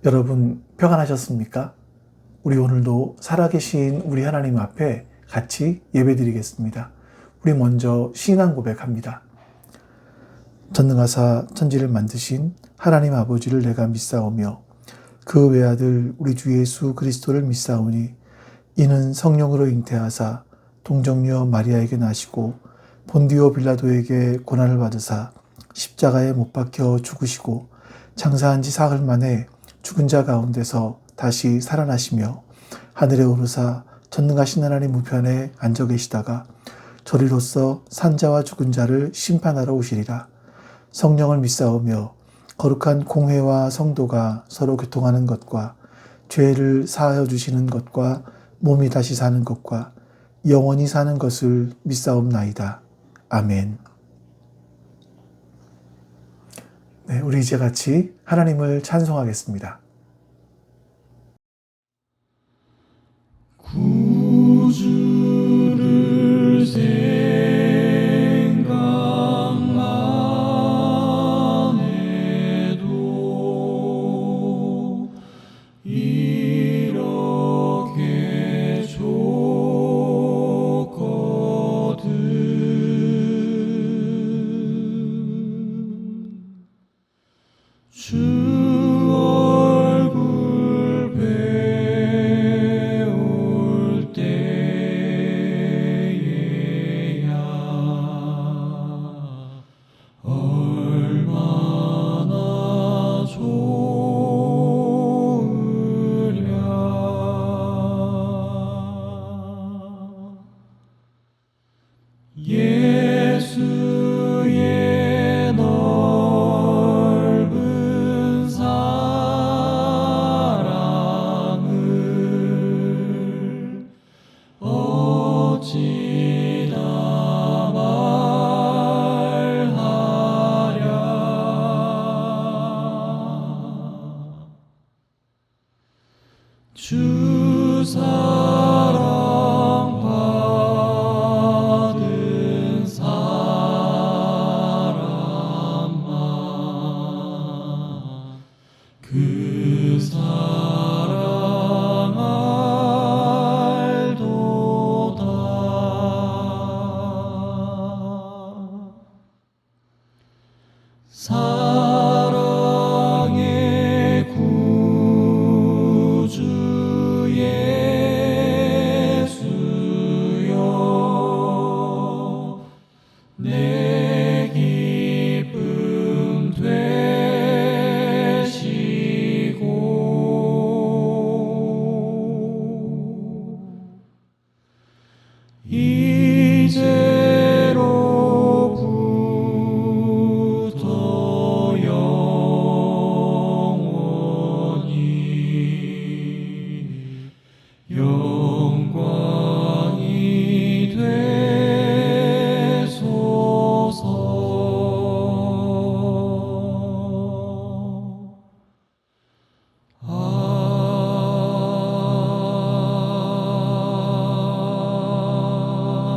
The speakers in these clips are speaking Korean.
여러분 평안하셨습니까? 우리 오늘도 살아계신 우리 하나님 앞에 같이 예배드리겠습니다. 우리 먼저 신앙 고백합니다. 전능하사 천지를 만드신 하나님 아버지를 내가 믿사오며 그 외아들 우리 주 예수 그리스도를 믿사오니 이는 성령으로 잉태하사 동정녀 마리아에게 나시고 본디오 빌라도에게 고난을 받으사 십자가에 못 박혀 죽으시고 장사한 지 사흘 만에 죽은 자 가운데서 다시 살아나시며 하늘에 오르사 전능하신 하나님 우편에 앉아 계시다가 저리로서 산자와 죽은 자를 심판하러 오시리라. 성령을 믿사오며 거룩한 공회와 성도가 서로 교통하는 것과 죄를 사하여 주시는 것과 몸이 다시 사는 것과 영원히 사는 것을 믿사옵나이다. 아멘. 네, 우리 이제 같이 하나님을 찬송하겠습니다. 구주를 생각만 해도 이렇게 좋거든. 주 얼굴 배울 때에야 얼마나 좋으랴. 예수의 넓은 사랑을 어찌다 말하랴. 주 사랑 받은 사람만 그 사랑 알도다. 사랑의 구주 예수여 내 기쁨 되시고 이제로부터 영원히 영광이 되소서.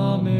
아멘.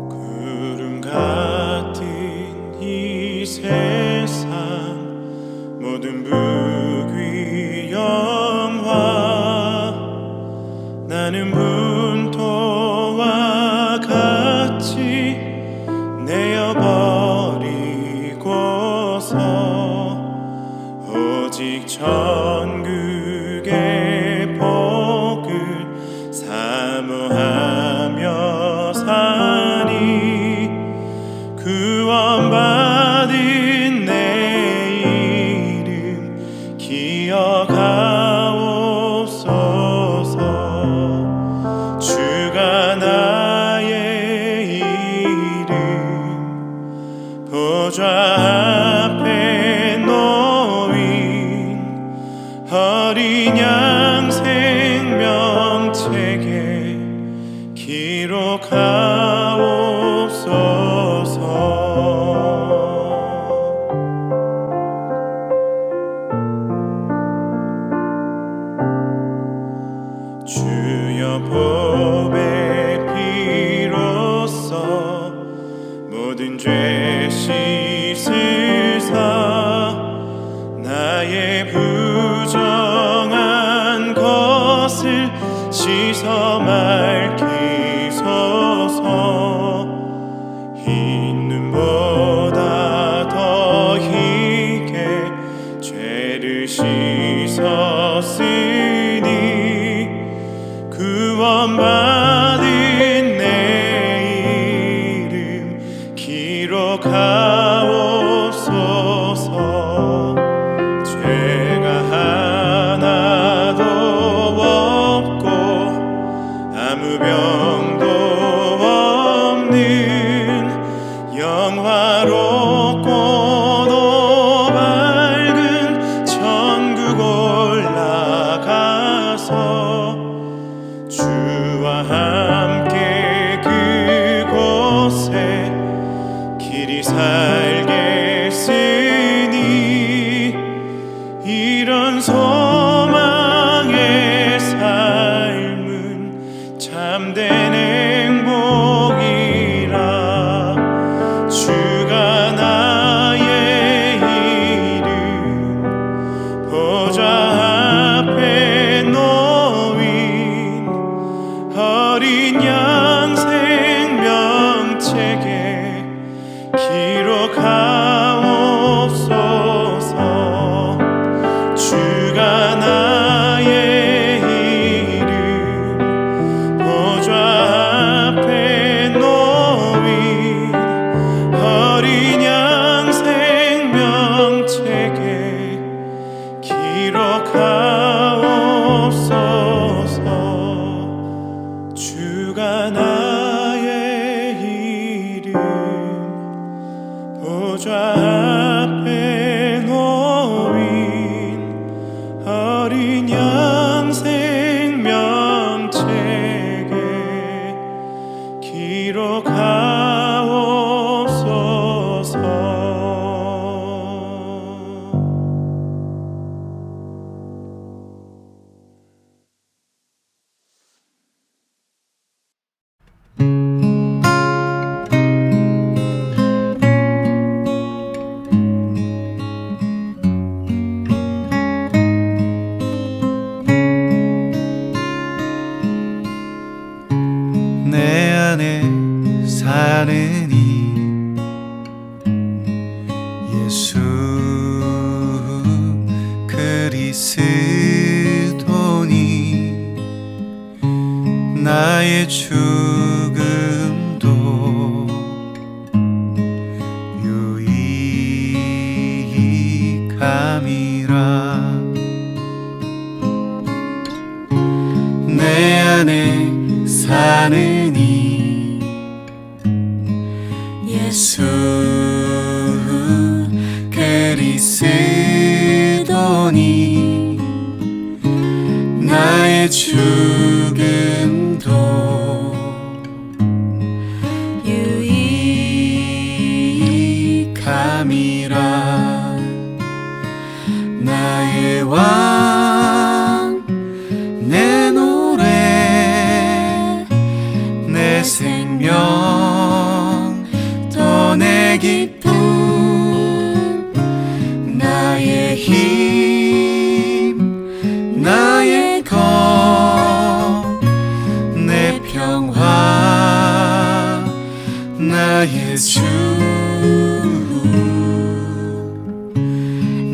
구름 같은 이 세상 모든 무귀영화 나는 문토와 같이 내어버리고서 오직 천국의 복을 사모하며 사니 구원받은 내 이름 기억하옵소서. 주가 나의 이름 보좌 어린 양 생명책에 기록하옵소서. 주여 법의 피로써 모든 죄 씻으사 나의 부정한 것을 씻어 맑히소서. 흰 눈보다 더 희게 죄를 씻었으니 구원받은 내 이름 기록하옵소서. 죄가 하나도 없고 아무 병도 없는 영화롭고도 밝은 천국 올라가서 주와 함께 그곳에 길이 살겠으니 이런 소망의 삶은 참된 행복이라. 주가 나의 이름 보좌 앞에 놓인 어린 양 생명책에 기록하옵소서. 주가 나의 이름 보좌 앞에 놓인 어린 양 생명책에 기록하옵소서. 주가 나의 이름 보좌 앞에 놓인 어린 양 생명책에 기록하옵소서. 내 안에 사는 이 예수 그리스도니 나의 죽음도 유익함이라. 내 안에 사는 이 예수 그리스도니 나의 죽음도 유익함이라. 나의 왕 내 노래 내 생명 또 내 기쁨 나의 힘 나의 것 내 평화 나의 주.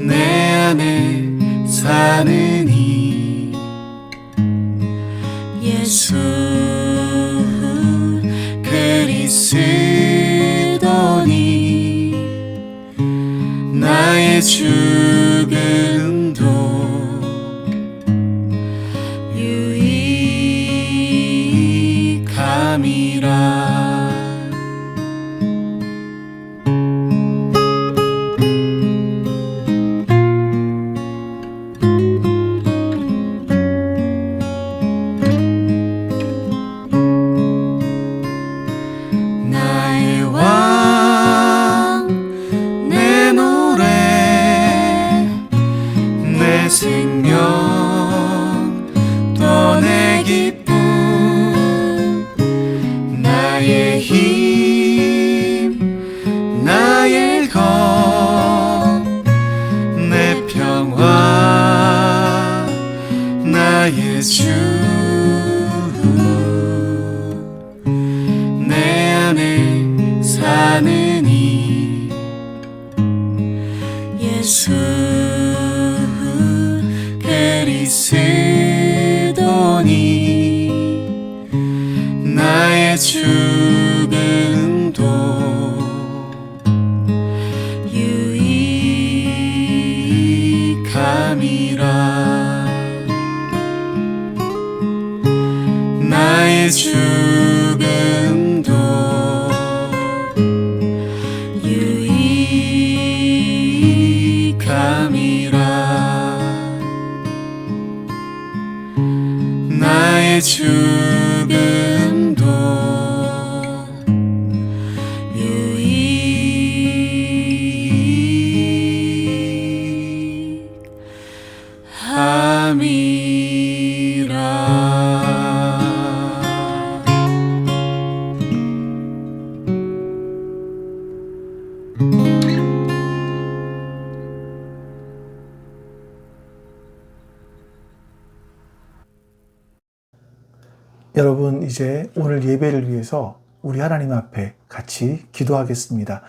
내 안에 사는 이 예수 그리스도니 나의 죽음도 유익함이라. 나의 주 내 안에 사느니 예수 그리스도니 나의 죽음도 유익함이라 나의 죽음도 유익함이라 나의 죽음도 유익함이라. 여러분, 이제 오늘 예배를 위해서 우리 하나님 앞에 같이 기도하겠습니다.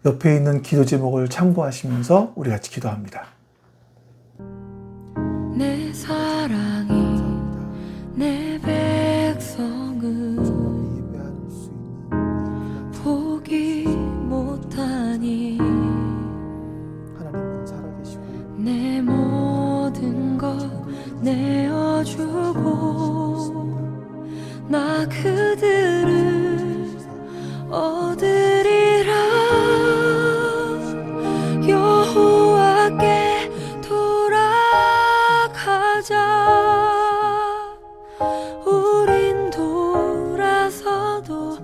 옆에 있는 기도 제목을 참고하시면서 우리 같이 기도합니다. 내 사랑이 내 백성을 예배할 수 있는 포기 못하니 하나님은 살아계시고 내 모든 것 내어주고 나 그들을 얻으리라. 여호와께 돌아가자. 우린 돌아서도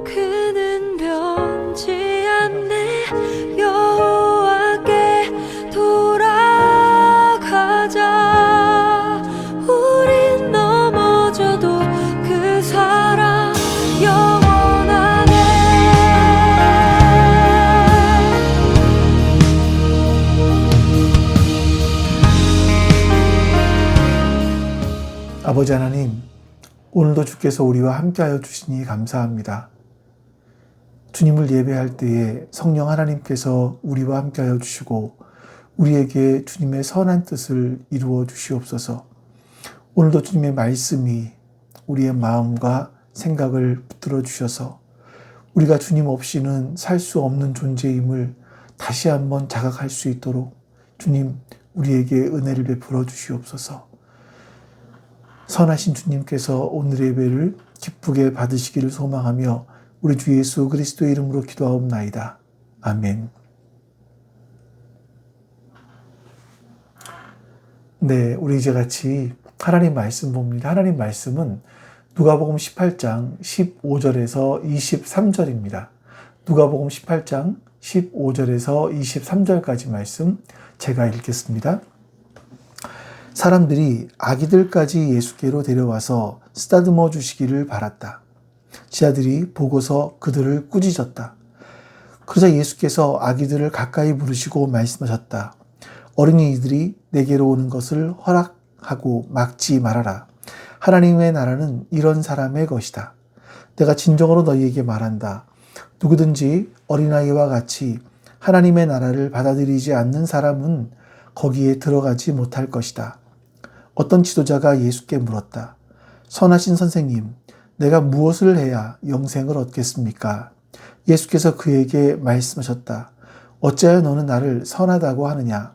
그는 변치 않네. 여호와께 돌아가자. 우린 넘어져도 그 사랑 영원하네. 아버지 하나님, 오늘도 주께서 우리와 함께하여 주시니 감사합니다. 주님을 예배할 때에 성령 하나님께서 우리와 함께하여 주시고 우리에게 주님의 선한 뜻을 이루어 주시옵소서. 오늘도 주님의 말씀이 우리의 마음과 생각을 붙들어 주셔서 우리가 주님 없이는 살 수 없는 존재임을 다시 한번 자각할 수 있도록 주님 우리에게 은혜를 베풀어 주시옵소서. 선하신 주님께서 오늘의 예배를 기쁘게 받으시기를 소망하며 우리 주 예수 그리스도의 이름으로 기도하옵나이다. 아멘. 네, 우리 이제 같이 하나님 말씀 봅니다. 하나님 말씀은 누가복음 18장 15절에서 23절입니다. 누가복음 18장 15절에서 23절까지 말씀 제가 읽겠습니다. 사람들이 아기들까지 예수께로 데려와서 쓰다듬어 주시기를 바랐다. 제자들이 보고서 그들을 꾸짖었다. 그러자 예수께서 아기들을 가까이 부르시고 말씀하셨다. 어린이들이 내게로 오는 것을 허락하고 막지 말아라. 하나님의 나라는 이런 사람의 것이다. 내가 진정으로 너희에게 말한다. 누구든지 어린아이와 같이 하나님의 나라를 받아들이지 않는 사람은 거기에 들어가지 못할 것이다. 어떤 지도자가 예수께 물었다. 선하신 선생님, 내가 무엇을 해야 영생을 얻겠습니까? 예수께서 그에게 말씀하셨다. 어찌하여 너는 나를 선하다고 하느냐?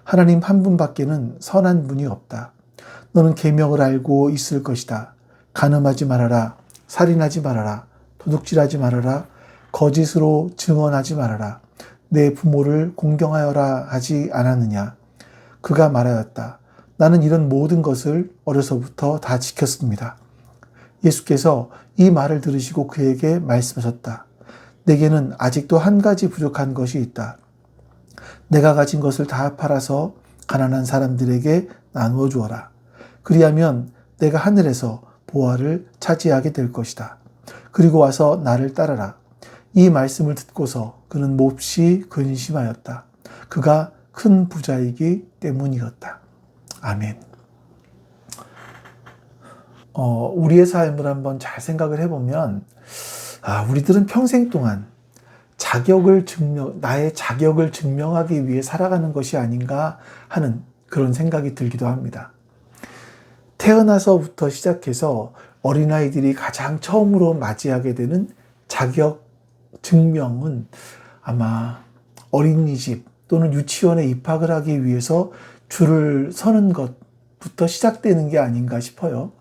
하나님 한 분밖에는 선한 분이 없다. 너는 계명을 알고 있을 것이다. 간음하지 말아라. 살인하지 말아라. 도둑질하지 말아라. 거짓으로 증언하지 말아라. 내 부모를 공경하여라 하지 않았느냐? 그가 말하였다. 나는 이런 모든 것을 어려서부터 다 지켰습니다. 예수께서 이 말을 들으시고 그에게 말씀하셨다. 내게는 아직도 한 가지 부족한 것이 있다. 내가 가진 것을 다 팔아서 가난한 사람들에게 나누어 주어라. 그리하면 내가 하늘에서 보화를 차지하게 될 것이다. 그리고 와서 나를 따르라. 이 말씀을 듣고서 그는 몹시 근심하였다. 그가 큰 부자이기 때문이었다. 아멘. 우리의 삶을 한번 잘 생각을 해보면, 우리들은 평생 동안 나의 자격을 증명하기 위해 살아가는 것이 아닌가 하는 그런 생각이 들기도 합니다. 태어나서부터 시작해서 어린아이들이 가장 처음으로 맞이하게 되는 자격 증명은 아마 어린이집 또는 유치원에 입학을 하기 위해서 줄을 서는 것부터 시작되는 게 아닌가 싶어요.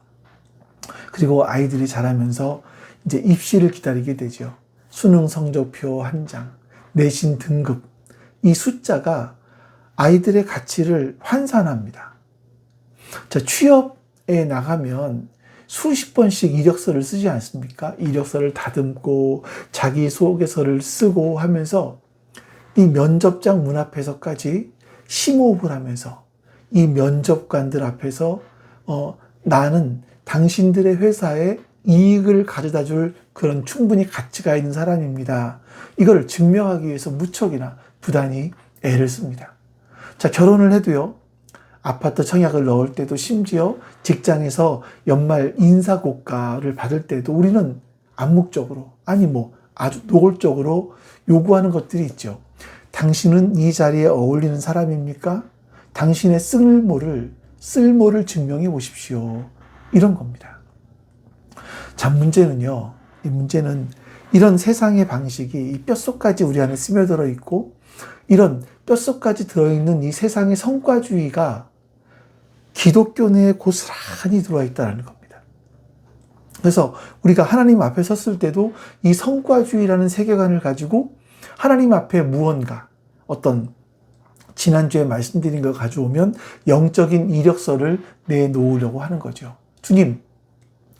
그리고 아이들이 자라면서 이제 입시를 기다리게 되죠. 수능 성적표 한 장, 내신 등급, 이 숫자가 아이들의 가치를 환산합니다. 자, 취업에 나가면 수십 번씩 이력서를 쓰지 않습니까? 이력서를 다듬고 자기소개서를 쓰고 하면서 이 면접장 문 앞에서까지 심호흡을 하면서 이 면접관들 앞에서 나는 당신들의 회사에 이익을 가져다 줄 그런 충분히 가치가 있는 사람입니다. 이걸 증명하기 위해서 무척이나 부단히 애를 씁니다. 자, 결혼을 해도요, 아파트 청약을 넣을 때도 심지어 직장에서 연말 인사고과를 받을 때도 우리는 암묵적으로, 아주 노골적으로 요구하는 것들이 있죠. 당신은 이 자리에 어울리는 사람입니까? 당신의 쓸모를 증명해 보십시오. 이런 겁니다. 자, 이 문제는 이런 세상의 방식이 이 뼛속까지 우리 안에 스며들어 있고, 이런 뼛속까지 들어있는 이 세상의 성과주의가 기독교 내에 고스란히 들어와 있다는 겁니다. 그래서 우리가 하나님 앞에 섰을 때도 이 성과주의라는 세계관을 가지고 하나님 앞에 무언가, 지난주에 말씀드린 걸 가져오면 영적인 이력서를 내놓으려고 하는 거죠. 주님,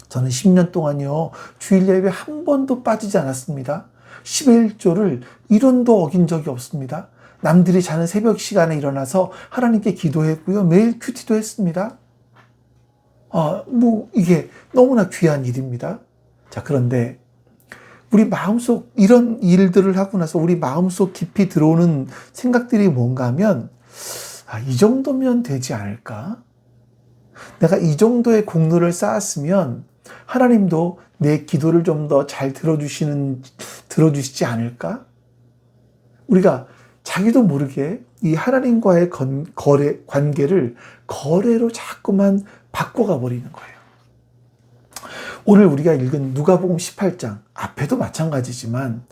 저는 10년 동안요, 주일 예배 한 번도 빠지지 않았습니다. 11조를 1원도 어긴 적이 없습니다. 남들이 자는 새벽 시간에 일어나서 하나님께 기도했고요. 매일 큐티도 했습니다. 이게 너무나 귀한 일입니다. 자, 그런데 우리 마음속 이런 일들을 하고 나서 우리 마음속 깊이 들어오는 생각들이 뭔가 하면, 이 정도면 되지 않을까? 내가 이 정도의 공로를 쌓았으면 하나님도 내 기도를 좀 더 잘 들어주시지 않을까? 우리가 자기도 모르게 이 하나님과의 관계를 거래로 자꾸만 바꿔가 버리는 거예요. 오늘 우리가 읽은 누가복음 18장 앞에도 마찬가지지만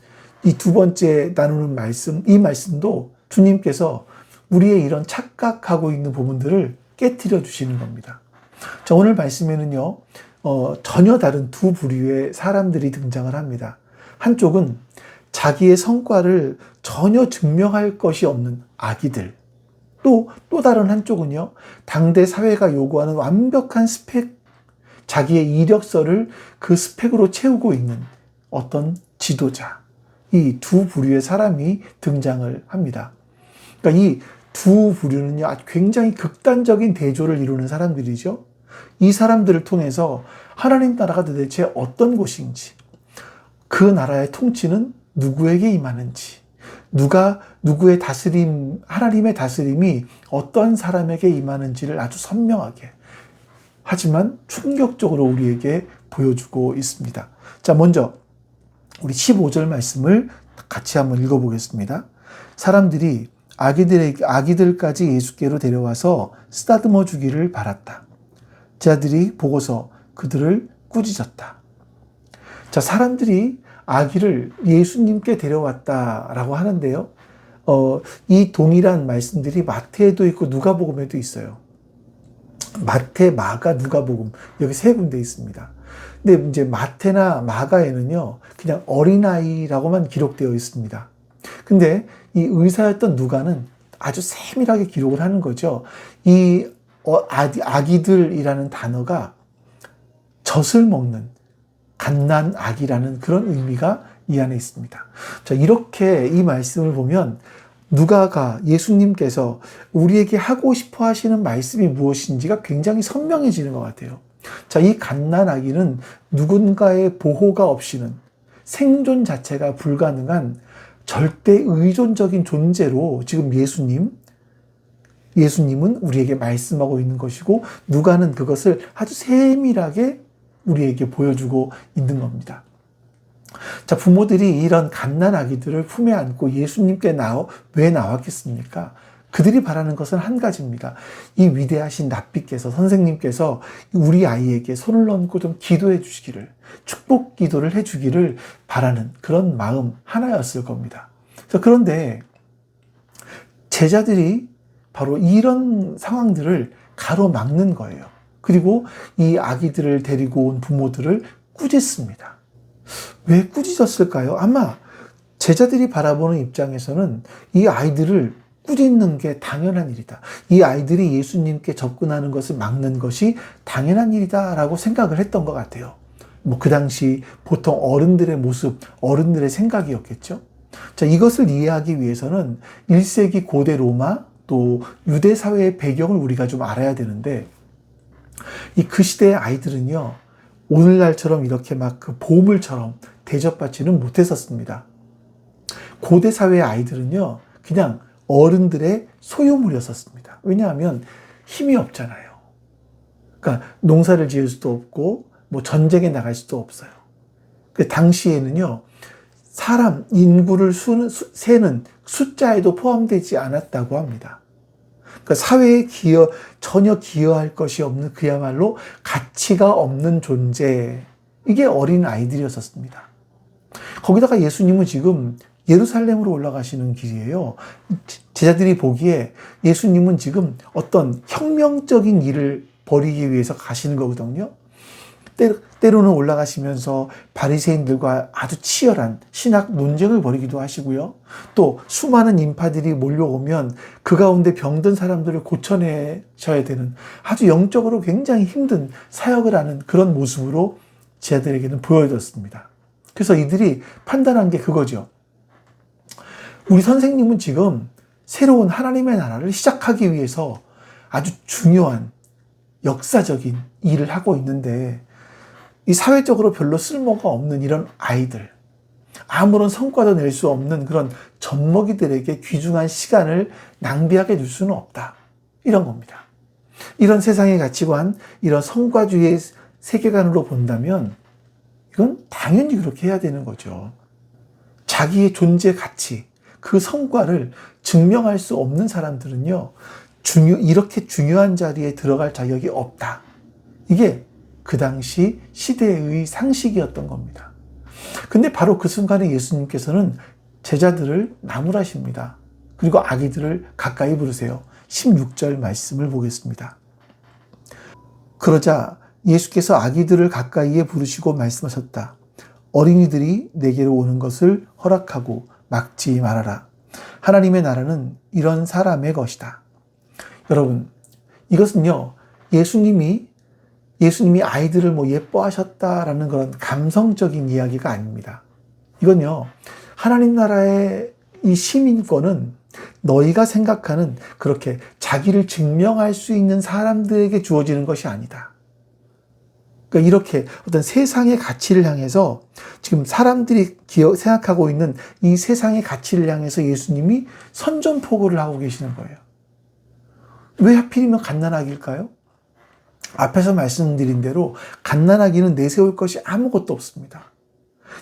이 두 번째 나누는 말씀, 이 말씀도 주님께서 우리의 이런 착각하고 있는 부분들을 깨트려 주시는 겁니다. 자, 오늘 말씀에는요, 전혀 다른 두 부류의 사람들이 등장을 합니다. 한쪽은 자기의 성과를 전혀 증명할 것이 없는 아기들. 또 다른 한쪽은요, 당대 사회가 요구하는 완벽한 스펙, 자기의 이력서를 그 스펙으로 채우고 있는 어떤 지도자. 이 두 부류의 사람이 등장을 합니다. 그러니까 이 두 부류는요, 굉장히 극단적인 대조를 이루는 사람들이죠. 이 사람들을 통해서 하나님 나라가 도대체 어떤 곳인지, 그 나라의 통치는 누구에게 임하는지, 누구의 다스림, 하나님의 다스림이 어떤 사람에게 임하는지를 아주 선명하게, 하지만 충격적으로 우리에게 보여주고 있습니다. 자, 먼저 우리 15절 말씀을 같이 한번 읽어보겠습니다. 사람들이 아기들까지 예수께로 데려와서 쓰다듬어 주기를 바랐다. 제자들이 보고서 그들을 꾸짖었다. 자, 사람들이 아기를 예수님께 데려왔다라고 하는데요. 이 동일한 말씀들이 마태에도 있고 누가복음에도 있어요. 마태, 마가, 누가복음, 여기 세 군데 있습니다. 근데 이제 마태나 마가에는요, 그냥 어린아이라고만 기록되어 있습니다. 근데 이 의사였던 누가는 아주 세밀하게 기록을 하는 거죠. 이 아기들이라는 단어가 젖을 먹는 갓난 아기라는 그런 의미가 이 안에 있습니다. 자, 이렇게 이 말씀을 보면 누가가, 예수님께서 우리에게 하고 싶어 하시는 말씀이 무엇인지가 굉장히 선명해지는 것 같아요. 자, 이 갓난 아기는 누군가의 보호가 없이는 생존 자체가 불가능한 절대 의존적인 존재로 지금 예수님은 우리에게 말씀하고 있는 것이고, 누가는 그것을 아주 세밀하게 우리에게 보여주고 있는 겁니다. 자, 부모들이 이런 갓난 아기들을 품에 안고 예수님께 왜 나왔겠습니까? 그들이 바라는 것은 한 가지입니다. 이 위대하신 납비께서, 선생님께서 우리 아이에게 손을 얹고 좀 기도해 주시기를, 축복 기도를 해 주기를 바라는 그런 마음 하나였을 겁니다. 그런데 제자들이 바로 이런 상황들을 가로막는 거예요. 그리고 이 아기들을 데리고 온 부모들을 꾸짖습니다. 왜 꾸짖었을까요? 아마 제자들이 바라보는 입장에서는 이 아이들을 꾸짖는 게 당연한 일이다. 이 아이들이 예수님께 접근하는 것을 막는 것이 당연한 일이다 라고 생각을 했던 것 같아요. 그 당시 보통 어른들의 모습, 어른들의 생각이었겠죠. 자, 이것을 이해하기 위해서는 1세기 고대 로마 또 유대 사회의 배경을 우리가 좀 알아야 되는데, 그 시대의 아이들은요, 오늘날처럼 이렇게 막 그 보물처럼 대접받지는 못했었습니다. 고대 사회의 아이들은요, 그냥 어른들의 소유물이었었습니다. 왜냐하면 힘이 없잖아요. 그러니까 농사를 지을 수도 없고 전쟁에 나갈 수도 없어요. 그 당시에는요, 사람 인구를 세는 숫자에도 포함되지 않았다고 합니다. 그러니까 사회에 전혀 기여할 것이 없는, 그야말로 가치가 없는 존재, 이게 어린 아이들이었었습니다. 거기다가 예수님은 지금 예루살렘으로 올라가시는 길이에요. 제자들이 보기에 예수님은 지금 어떤 혁명적인 일을 벌이기 위해서 가시는 거거든요. 때로는 올라가시면서 바리새인들과 아주 치열한 신학 논쟁을 벌이기도 하시고요. 또 수많은 인파들이 몰려오면 그 가운데 병든 사람들을 고쳐내셔야 되는 아주 영적으로 굉장히 힘든 사역을 하는 그런 모습으로 제자들에게는 보여졌습니다. 그래서 이들이 판단한 게 그거죠. 우리 선생님은 지금 새로운 하나님의 나라를 시작하기 위해서 아주 중요한 역사적인 일을 하고 있는데, 이 사회적으로 별로 쓸모가 없는 이런 아이들, 아무런 성과도 낼 수 없는 그런 젖먹이들에게 귀중한 시간을 낭비하게 둘 수는 없다. 이런 겁니다. 이런 세상의 가치관, 이런 성과주의의 세계관으로 본다면 이건 당연히 그렇게 해야 되는 거죠. 자기의 존재 가치, 그 성과를 증명할 수 없는 사람들은요, 이렇게 중요한 자리에 들어갈 자격이 없다. 이게 그 당시 시대의 상식이었던 겁니다. 근데 바로 그 순간에 예수님께서는 제자들을 나무라십니다. 그리고 아기들을 가까이 부르세요. 16절 말씀을 보겠습니다. 그러자 예수께서 아기들을 가까이에 부르시고 말씀하셨다. 어린이들이 내게로 오는 것을 허락하고 막지 말아라. 하나님의 나라는 이런 사람의 것이다. 여러분, 이것은요, 예수님이 아이들을 예뻐하셨다라는 그런 감성적인 이야기가 아닙니다. 이건요, 하나님 나라의 이 시민권은 너희가 생각하는 그렇게 자기를 증명할 수 있는 사람들에게 주어지는 것이 아니다. 그러니까 이렇게 어떤 세상의 가치를 향해서, 지금 사람들이 생각하고 있는 이 세상의 가치를 향해서 예수님이 선전포고를 하고 계시는 거예요. 왜 하필이면 갓난아기일까요? 앞에서 말씀드린 대로 갓난아기는 내세울 것이 아무것도 없습니다.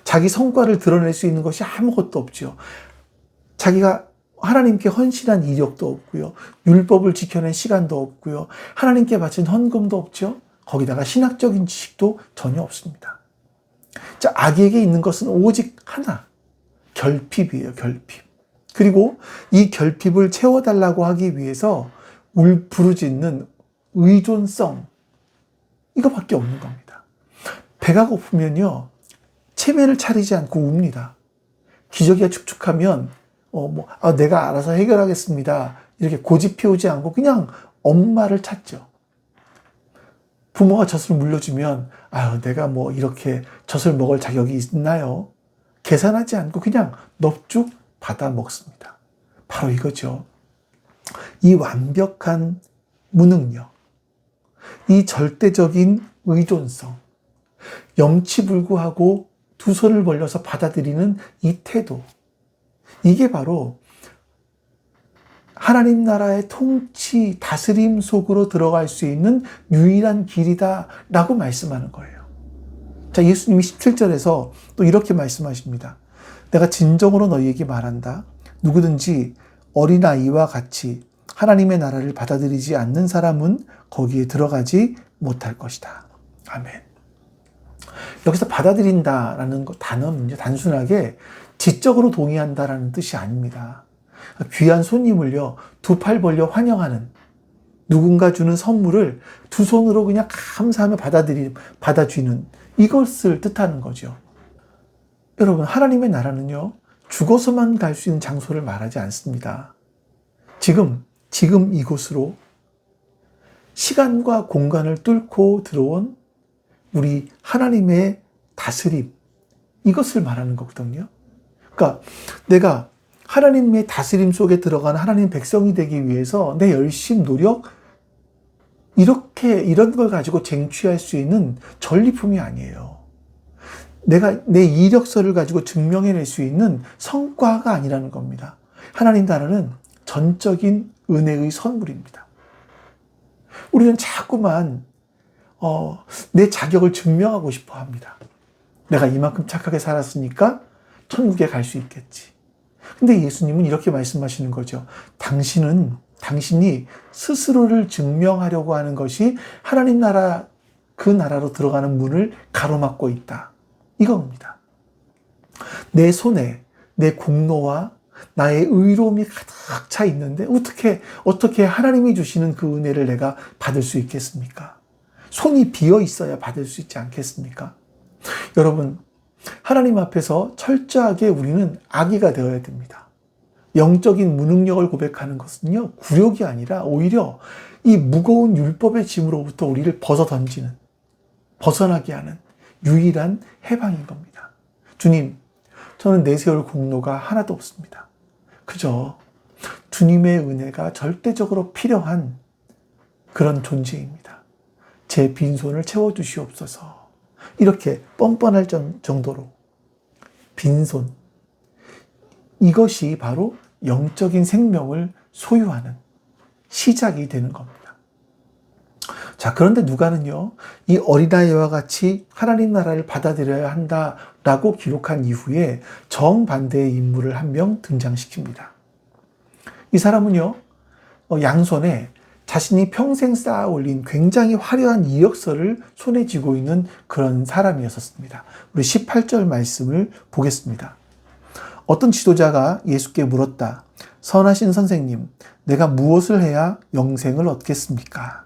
자기 성과를 드러낼 수 있는 것이 아무것도 없죠. 자기가 하나님께 헌신한 이력도 없고요. 율법을 지켜낸 시간도 없고요. 하나님께 바친 헌금도 없죠. 거기다가 신학적인 지식도 전혀 없습니다. 자, 아기에게 있는 것은 오직 하나, 결핍이에요, 결핍. 그리고 이 결핍을 채워달라고 하기 위해서 부르짖는 의존성, 이거밖에 없는 겁니다. 배가 고프면요, 체면을 차리지 않고 웁니다. 기저귀가 축축하면 내가 알아서 해결하겠습니다, 이렇게 고집 피우지 않고 그냥 엄마를 찾죠. 부모가 젖을 물려주면 내가 이렇게 젖을 먹을 자격이 있나요? 계산하지 않고 그냥 넙죽 받아 먹습니다. 바로 이거죠. 이 완벽한 무능력, 이 절대적인 의존성, 염치불구하고 두 손을 벌려서 받아들이는 이 태도, 이게 바로 하나님 나라의 통치, 다스림 속으로 들어갈 수 있는 유일한 길이다라고 말씀하는 거예요. 자, 예수님이 17절에서 또 이렇게 말씀하십니다. 내가 진정으로 너희에게 말한다. 누구든지 어린아이와 같이 하나님의 나라를 받아들이지 않는 사람은 거기에 들어가지 못할 것이다. 아멘. 여기서 받아들인다라는 단어는요, 단순하게 지적으로 동의한다라는 뜻이 아닙니다. 귀한 손님을요, 두 팔 벌려 환영하는, 누군가 주는 선물을 두 손으로 그냥 감사하며 받아주는, 이것을 뜻하는 거죠. 여러분, 하나님의 나라는요, 죽어서만 갈 수 있는 장소를 말하지 않습니다. 지금 이곳으로 시간과 공간을 뚫고 들어온 우리 하나님의 다스림, 이것을 말하는 거거든요. 그러니까 내가 하나님의 다스림 속에 들어간 하나님 백성이 되기 위해서 내 열심, 노력, 이런 걸 가지고 쟁취할 수 있는 전리품이 아니에요. 내가 내 이력서를 가지고 증명해낼 수 있는 성과가 아니라는 겁니다. 하나님 나라는 전적인 은혜의 선물입니다. 우리는 자꾸만 내 자격을 증명하고 싶어 합니다. 내가 이만큼 착하게 살았으니까 천국에 갈 수 있겠지. 근데 예수님은 이렇게 말씀하시는 거죠. 당신이 스스로를 증명하려고 하는 것이 하나님 나라, 그 나라로 들어가는 문을 가로막고 있다. 이겁니다. 내 손에 내 공로와 나의 의로움이 가득 차 있는데 어떻게 하나님이 주시는 그 은혜를 내가 받을 수 있겠습니까? 손이 비어 있어야 받을 수 있지 않겠습니까? 여러분, 하나님 앞에서 철저하게 우리는 아기가 되어야 됩니다. 영적인 무능력을 고백하는 것은요, 굴욕이 아니라 오히려 이 무거운 율법의 짐으로부터 우리를 벗어나게 하는 유일한 해방인 겁니다. 주님, 저는 내세울 공로가 하나도 없습니다. 그저 주님의 은혜가 절대적으로 필요한 그런 존재입니다. 제 빈손을 채워주시옵소서. 이렇게 뻔뻔할 정도로 빈손, 이것이 바로 영적인 생명을 소유하는 시작이 되는 겁니다. 자, 그런데 누가는요, 이 어린아이와 같이 하나님 나라를 받아들여야 한다라고 기록한 이후에 정반대의 인물을 한 명 등장시킵니다. 이 사람은요, 양손에 자신이 평생 쌓아 올린 굉장히 화려한 이력서를 손에 쥐고 있는 그런 사람이었습니다. 우리 18절 말씀을 보겠습니다. 어떤 지도자가 예수께 물었다. 선하신 선생님, 내가 무엇을 해야 영생을 얻겠습니까?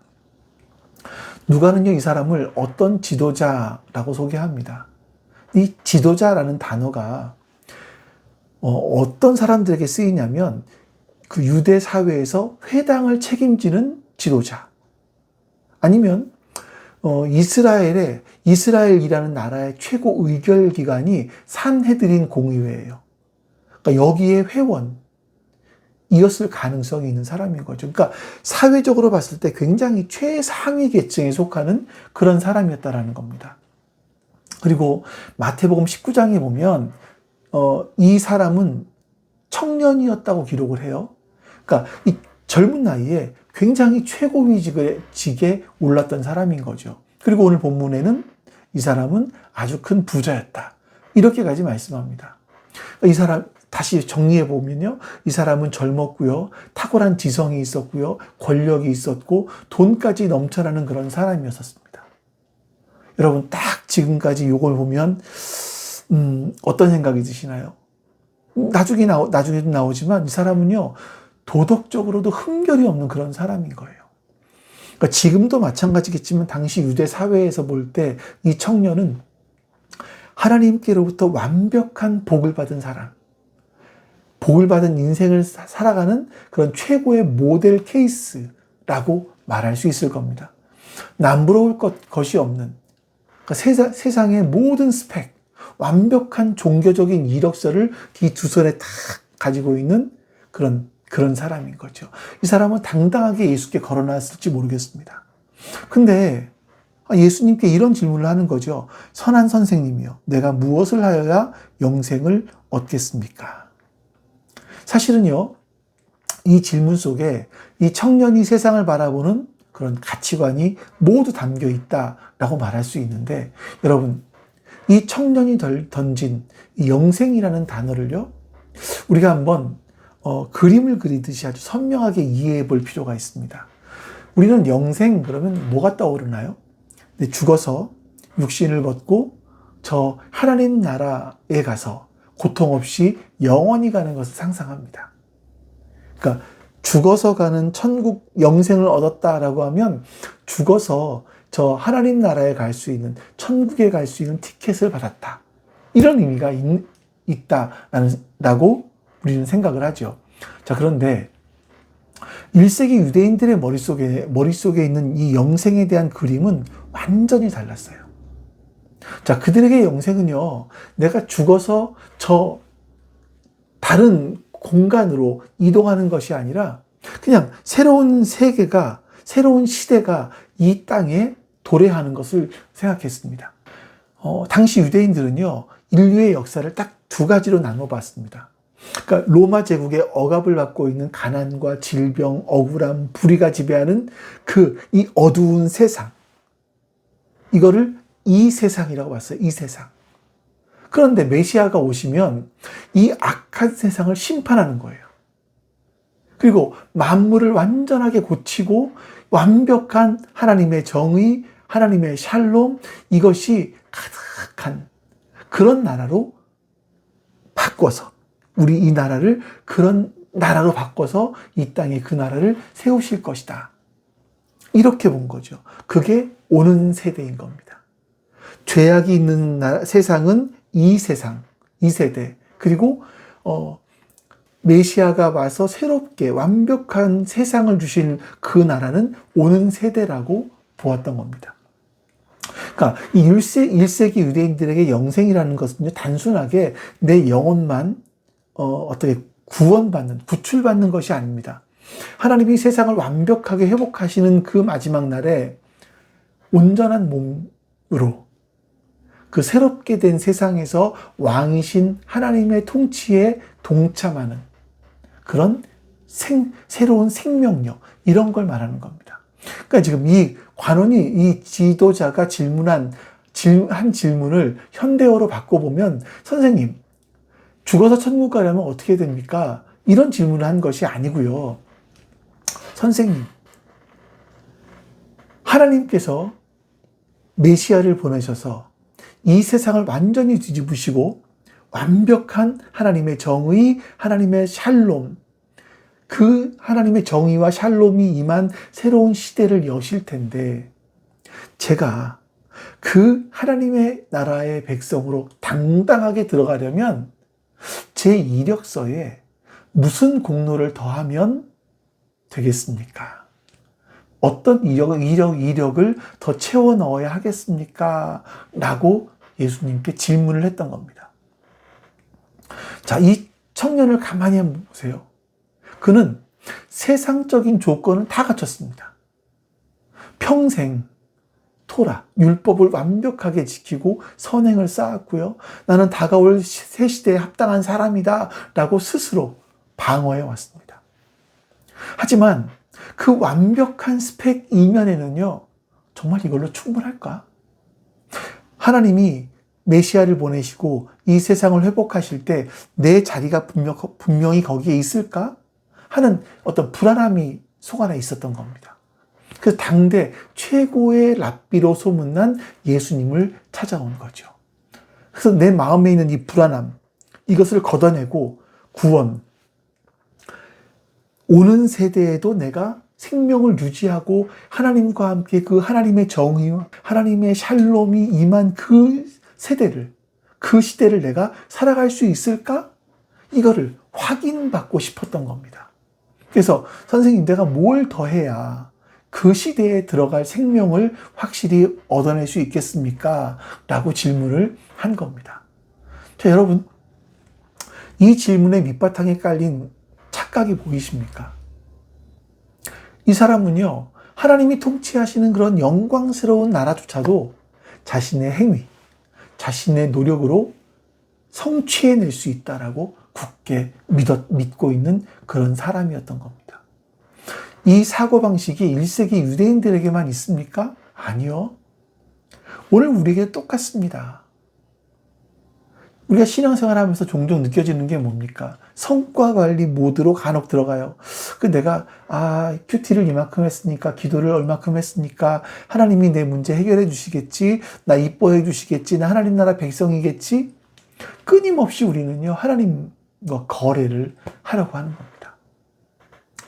누가는요, 이 사람을 어떤 지도자라고 소개합니다. 이 지도자라는 단어가 어떤 사람들에게 쓰이냐면 그 유대 사회에서 회당을 책임지는 지도자, 아니면 이스라엘이라는 나라의 최고 의결 기관이 산헤드린 공의회예요. 그러니까 여기에 회원이었을 가능성이 있는 사람인 거죠. 그러니까 사회적으로 봤을 때 굉장히 최상위 계층에 속하는 그런 사람이었다라는 겁니다. 그리고 마태복음 19장에 보면 이 사람은 청년이었다고 기록을 해요. 그러니까 이 젊은 나이에 굉장히 최고위직에 올랐던 사람인 거죠. 그리고 오늘 본문에는 이 사람은 아주 큰 부자였다. 이렇게까지 말씀합니다. 이 사람 다시 정리해 보면요, 이 사람은 젊었고요, 탁월한 지성이 있었고요, 권력이 있었고 돈까지 넘쳐나는 그런 사람이었습니다. 여러분, 딱 지금까지 이걸 보면 어떤 생각이 드시나요? 나중에도 나오지만 이 사람은요, 도덕적으로도 흠결이 없는 그런 사람인 거예요. 그러니까 지금도 마찬가지겠지만 당시 유대 사회에서 볼 때 이 청년은 하나님께로부터 완벽한 복을 받은 사람, 복을 받은 인생을 살아가는 그런 최고의 모델 케이스라고 말할 수 있을 겁니다. 남부러울 것이 없는, 그러니까 세상의 모든 스펙, 완벽한 종교적인 이력서를 이 두 손에 다 가지고 있는 그런 사람인 거죠. 이 사람은 당당하게 예수께 걸어놨을지 모르겠습니다. 근데 예수님께 이런 질문을 하는 거죠. 선한 선생님이요, 내가 무엇을 하여야 영생을 얻겠습니까? 사실은요, 이 질문 속에 이 청년이 세상을 바라보는 그런 가치관이 모두 담겨 있다라고 말할 수 있는데, 여러분, 이 청년이 던진 이 영생이라는 단어를요, 우리가 한번 그림을 그리듯이 아주 선명하게 이해해 볼 필요가 있습니다. 우리는 영생 그러면 뭐가 떠오르나요? 네, 죽어서 육신을 벗고 저 하나님 나라에 가서 고통 없이 영원히 가는 것을 상상합니다. 그러니까 죽어서 가는 천국 영생을 얻었다라고 하면 죽어서 저 하나님 나라에 갈 수 있는, 천국에 갈 수 있는 티켓을 받았다. 이런 의미가 있다라고 우리는 생각을 하죠. 자, 그런데 1세기 유대인들의 머릿속에 있는 이 영생에 대한 그림은 완전히 달랐어요. 자, 그들에게 영생은요, 내가 죽어서 저 다른 공간으로 이동하는 것이 아니라 그냥 새로운 세계가, 새로운 시대가 이 땅에 도래하는 것을 생각했습니다. 당시 유대인들은요, 인류의 역사를 딱 두 가지로 나눠 봤습니다. 그러니까 로마 제국의 억압을 받고 있는 가난과 질병, 억울함, 불의가 지배하는 이 어두운 세상. 이거를 이 세상이라고 봤어요. 이 세상. 그런데 메시아가 오시면 이 악한 세상을 심판하는 거예요. 그리고 만물을 완전하게 고치고 완벽한 하나님의 정의, 하나님의 샬롬, 이것이 가득한 그런 나라로 바꿔서, 우리 이 나라를 그런 나라로 바꿔서 이 땅에 그 나라를 세우실 것이다. 이렇게 본 거죠. 그게 오는 세대인 겁니다. 죄악이 있는 세상은 이 세상, 이 세대. 그리고 메시아가 와서 새롭게 완벽한 세상을 주실 그 나라는 오는 세대라고 보았던 겁니다. 그러니까 이 1세기 유대인들에게 영생이라는 것은요, 단순하게 내 영혼만 어떻게 구출받는 것이 아닙니다. 하나님이 세상을 완벽하게 회복하시는 그 마지막 날에 온전한 몸으로 그 새롭게 된 세상에서 왕이신 하나님의 통치에 동참하는 그런 새로운 생명력, 이런 걸 말하는 겁니다. 그러니까 지금 이 관원이, 이 지도자가 한 질문을 현대어로 바꿔보면, 선생님, 죽어서 천국 가려면 어떻게 됩니까? 이런 질문을 한 것이 아니고요. 선생님, 하나님께서 메시아를 보내셔서 이 세상을 완전히 뒤집으시고 완벽한 하나님의 정의, 하나님의 샬롬, 그 하나님의 정의와 샬롬이 임한 새로운 시대를 여실 텐데, 제가 그 하나님의 나라의 백성으로 당당하게 들어가려면 제 이력서에 무슨 공로를 더하면 되겠습니까? 어떤 이력을 더 채워 넣어야 하겠습니까? 라고 예수님께 질문을 했던 겁니다. 자, 이 청년을 가만히 한번 보세요. 그는 세상적인 조건은 다 갖췄습니다. 평생 토라, 율법을 완벽하게 지키고 선행을 쌓았고요. 나는 다가올 새 시대에 합당한 사람이다 라고 스스로 방어해 왔습니다. 하지만 그 완벽한 스펙 이면에는요, 정말 이걸로 충분할까? 하나님이 메시아를 보내시고 이 세상을 회복하실 때 내 자리가 분명히 거기에 있을까? 하는 어떤 불안함이 속 안에 있었던 겁니다. 그래서 당대 최고의 랍비로 소문난 예수님을 찾아온 거죠. 그래서 내 마음에 있는 이 불안함, 이것을 걷어내고 구원, 오는 세대에도 내가 생명을 유지하고 하나님과 함께 그 하나님의 정의와 하나님의 샬롬이 임한 그 세대를, 그 시대를 내가 살아갈 수 있을까? 이거를 확인받고 싶었던 겁니다. 그래서 선생님, 내가 뭘 더해야 그 시대에 들어갈 생명을 확실히 얻어낼 수 있겠습니까? 라고 질문을 한 겁니다. 자, 여러분, 이 질문의 밑바탕에 깔린 착각이 보이십니까? 이 사람은요, 하나님이 통치하시는 그런 영광스러운 나라조차도 자신의 행위, 자신의 노력으로 성취해낼 수 있다라고 굳게 믿고 있는 그런 사람이었던 겁니다. 이 사고방식이 1세기 유대인들에게만 있습니까? 아니요. 오늘 우리에게 똑같습니다. 우리가 신앙생활 하면서 종종 느껴지는 게 뭡니까? 성과 관리 모드로 간혹 들어가요. 내가, 큐티를 이만큼 했으니까, 기도를 얼마큼 했으니까, 하나님이 내 문제 해결해 주시겠지, 나 이뻐해 주시겠지, 나 하나님 나라 백성이겠지? 끊임없이 우리는요, 하나님과 거래를 하려고 하는 겁니다.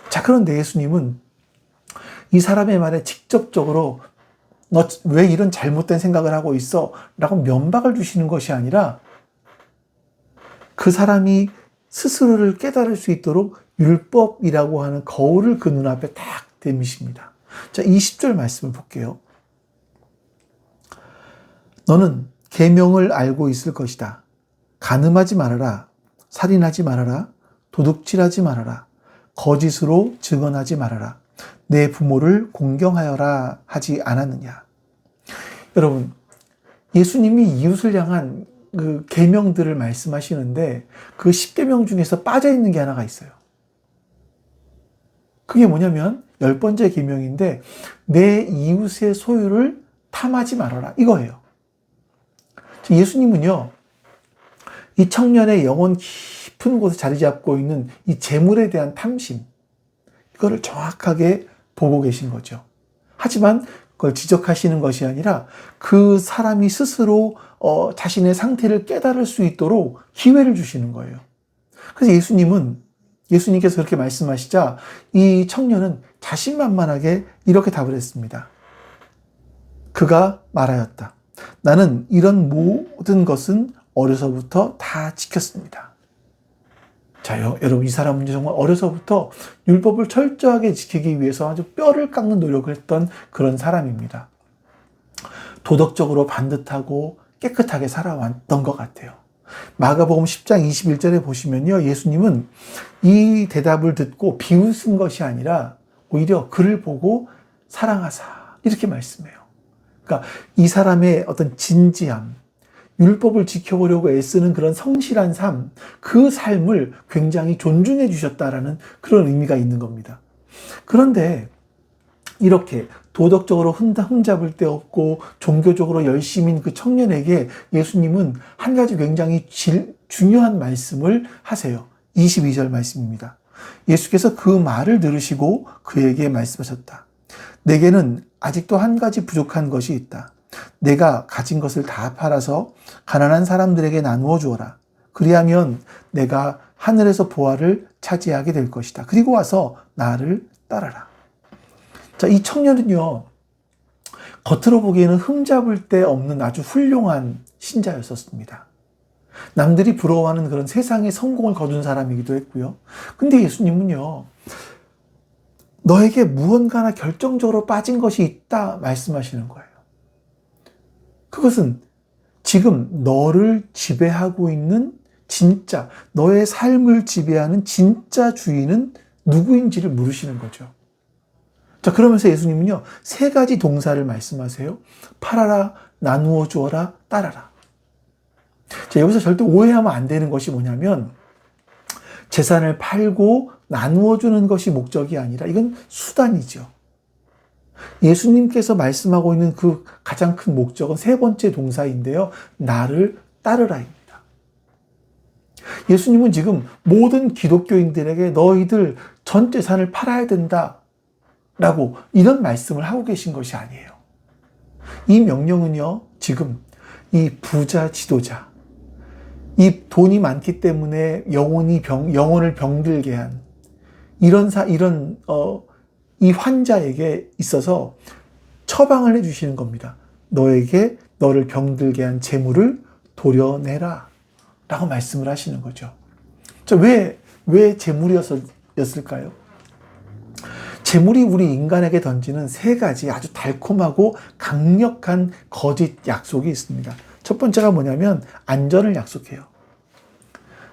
자, 그런데 예수님은 이 사람의 말에 직접적으로 너 왜 이런 잘못된 생각을 하고 있어? 라고 면박을 주시는 것이 아니라 그 사람이 스스로를 깨달을 수 있도록 율법이라고 하는 거울을 그 눈앞에 딱 대미십니다. 자, 20절 말씀을 볼게요. 너는 계명을 알고 있을 것이다. 간음하지 말아라. 살인하지 말아라. 도둑질하지 말아라. 거짓으로 증언하지 말아라. 내 부모를 공경하여라 하지 않았느냐. 여러분, 예수님이 이웃을 향한 그 계명들을 말씀하시는데 그 10계명 중에서 빠져 있는 게 하나가 있어요. 그게 뭐냐면 10번째 계명인데 내 이웃의 소유를 탐하지 말아라 이거예요. 예수님은요, 이 청년의 영혼 깊은 곳에 자리 잡고 있는 이 재물에 대한 탐심, 이거를 정확하게 보고 계신 거죠. 하지만 그걸 지적하시는 것이 아니라 그 사람이 스스로 자신의 상태를 깨달을 수 있도록 기회를 주시는 거예요. 그래서 예수님께서 그렇게 말씀하시자 이 청년은 자신만만하게 이렇게 답을 했습니다. 그가 말하였다. 나는 이런 모든 것은 어려서부터 다 지켰습니다. 자, 여러분, 이 사람은 정말 어려서부터 율법을 철저하게 지키기 위해서 아주 뼈를 깎는 노력을 했던 그런 사람입니다. 도덕적으로 반듯하고 깨끗하게 살아왔던 것 같아요. 마가복음 10장 21절에 보시면요, 예수님은 이 대답을 듣고 비웃은 것이 아니라 오히려 그를 보고 사랑하사 이렇게 말씀해요. 그러니까 이 사람의 어떤 진지함, 율법을 지켜보려고 애쓰는 그런 성실한 삶, 그 삶을 굉장히 존중해 주셨다라는 그런 의미가 있는 겁니다. 그런데 이렇게 도덕적으로 흠잡을 데 없고 종교적으로 열심인 그 청년에게 예수님은 한 가지 굉장히 중요한 말씀을 하세요. 22절 말씀입니다. 예수께서 그 말을 들으시고 그에게 말씀하셨다. 내게는 아직도 한 가지 부족한 것이 있다. 내가 가진 것을 다 팔아서 가난한 사람들에게 나누어 주어라. 그리하면 내가 하늘에서 보화를 차지하게 될 것이다. 그리고 와서 나를 따라라. 자, 이 청년은요, 겉으로 보기에는 흠잡을 데 없는 아주 훌륭한 신자였었습니다. 남들이 부러워하는 그런 세상의 성공을 거둔 사람이기도 했고요. 근데 예수님은요, 너에게 무언가나 결정적으로 빠진 것이 있다 말씀하시는 거예요. 그것은 지금 너를 지배하고 있는 진짜, 너의 삶을 지배하는 진짜 주인은 누구인지를 물으시는 거죠. 자, 그러면서 예수님은요, 3가지 동사를 말씀하세요. 팔아라, 나누어 주어라, 따라라. 자, 여기서 절대 오해하면 안 되는 것이 뭐냐면, 재산을 팔고 나누어 주는 것이 목적이 아니라 이건 수단이죠. 예수님께서 말씀하고 있는 그 가장 큰 목적은 3번째 동사인데요. 나를 따르라입니다. 예수님은 지금 모든 기독교인들에게 너희들 전 재산을 팔아야 된다 라고 이런 말씀을 하고 계신 것이 아니에요. 이 명령은요, 지금 이 부자 지도자, 이 돈이 많기 때문에 영혼을 병들게 한 이 환자에게 있어서 처방을 해주시는 겁니다. 너를 병들게 한 재물을 도려내라 라고 말씀을 하시는 거죠. 자, 왜 재물이었을까요? 재물이 우리 인간에게 던지는 3가지 아주 달콤하고 강력한 거짓 약속이 있습니다. 첫 번째가 뭐냐면 안전을 약속해요.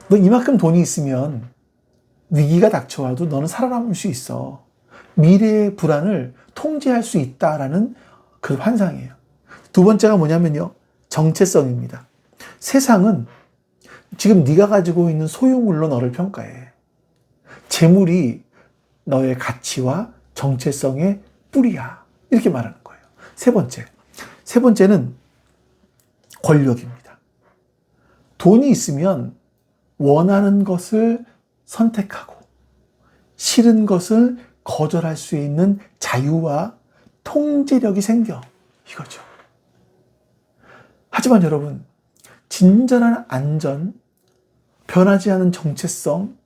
너 이만큼 돈이 있으면 위기가 닥쳐와도 너는 살아남을 수 있어. 미래의 불안을 통제할 수 있다라는 그 환상이에요. 2번째가 뭐냐면요, 정체성입니다. 세상은 지금 네가 가지고 있는 소유물로 너를 평가해. 재물이 너의 가치와 정체성의 뿌리야. 이렇게 말하는 거예요. 세 번째는 권력입니다. 돈이 있으면 원하는 것을 선택하고 싫은 것을 거절할 수 있는 자유와 통제력이 생겨. 이거죠. 하지만 여러분, 진정한 안전, 변하지 않은 정체성,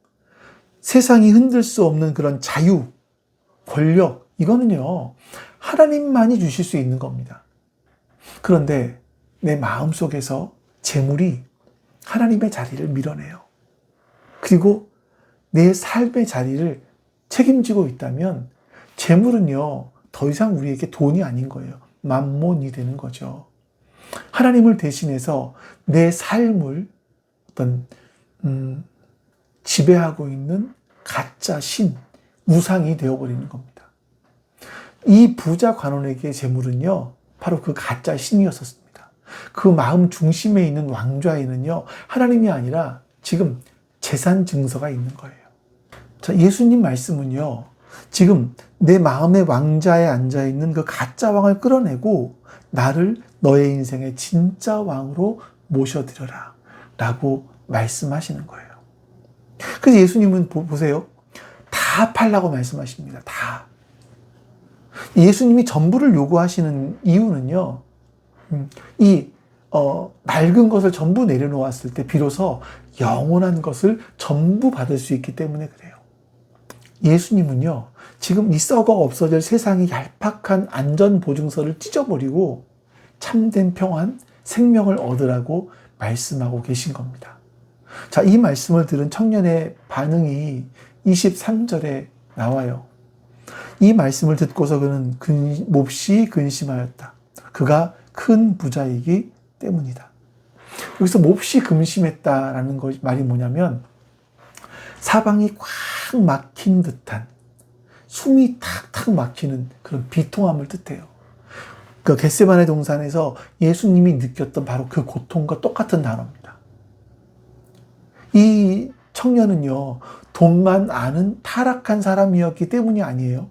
세상이 흔들 수 없는 그런 자유, 권력, 이거는요, 하나님만이 주실 수 있는 겁니다. 그런데 내 마음속에서 재물이 하나님의 자리를 밀어내요. 그리고 내 삶의 자리를 책임지고 있다면 재물은요, 더 이상 우리에게 돈이 아닌 거예요. 만몬이 되는 거죠. 하나님을 대신해서 내 삶을 어떤 지배하고 있는 가짜 신, 우상이 되어버리는 겁니다. 이 부자 관원에게 재물은요, 바로 그 가짜 신이었었습니다. 그 마음 중심에 있는 왕좌에는요, 하나님이 아니라 지금 재산 증서가 있는 거예요. 자, 예수님 말씀은요, 지금 내 마음의 왕좌에 앉아있는 그 가짜 왕을 끌어내고 나를 너의 인생의 진짜 왕으로 모셔드려라 라고 말씀하시는 거예요. 그래서 예수님은 보세요. 다 팔라고 말씀하십니다. 다. 예수님이 전부를 요구하시는 이유는요, 낡은 것을 전부 내려놓았을 때 비로소 영원한 것을 전부 받을 수 있기 때문에 그래요. 예수님은요, 지금 이 썩어 없어질 세상의 얄팍한 안전보증서를 찢어버리고 참된 평안, 생명을 얻으라고 말씀하고 계신 겁니다. 자, 이 말씀을 들은 청년의 반응이 23절에 나와요. 이 말씀을 듣고서 그는 몹시 근심하였다. 그가 큰 부자이기 때문이다. 여기서 몹시 근심했다라는 말이 뭐냐면 사방이 꽉 막힌 듯한, 숨이 탁탁 막히는 그런 비통함을 뜻해요. 그 겟세마네 동산에서 예수님이 느꼈던 바로 그 고통과 똑같은 단어입니다. 이 청년은요, 돈만 아는 타락한 사람이었기 때문이 아니에요.